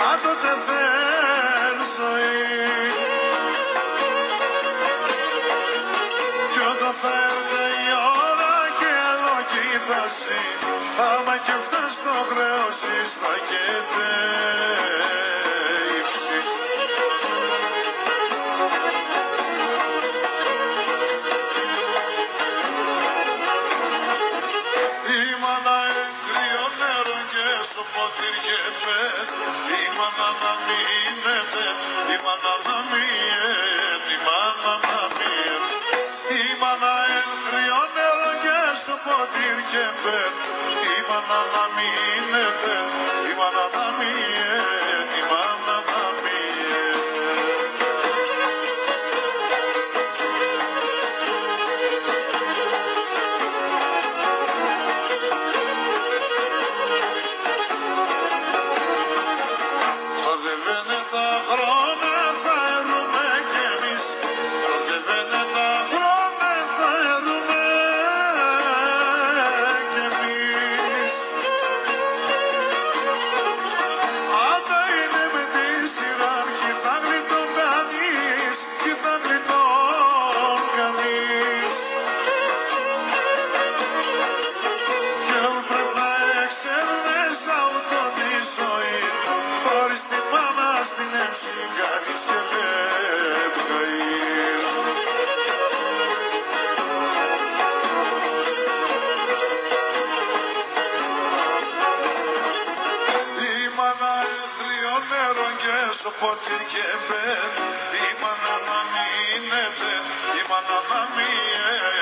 πάντοτε θέλ ζωή. Κι όταν θα έρθει η ώρα και αλόγη θα ζει, άμα κι φτάσει το χρέος εις θα κετεύσει. Η μάνα έγριο νερό και στο ποτήρι και πέτ, η μάνα να μείνεται, η μάνα να μείνεται, η μάνα να μείνεται. Η μάνα έγριο νερό και στο ποτήρι και πέτ, η μάνα να μείνεται, η μάνα να μείνεται, η μάνα να μείνεται. Οδεύαινε τα χρόνια θα έρουμε κι εμείς, οδεύαινε τα χρόνια θα έρουμε κι εμείς. Άντα είναι με τη σειρά κι θα γλιτών κανείς, κι θα γλιτών κανείς. Κι αν πρέπει να εξέλθεις αυτό τη ζωή, χωρίς τη μάνα στην έμψη κάνεις και δεν βγαίνει. Η μάνα έτριο νερό και στο ποτήρι και μπαίνει, η μάνα να μείνεται, η μάνα να μείνεται.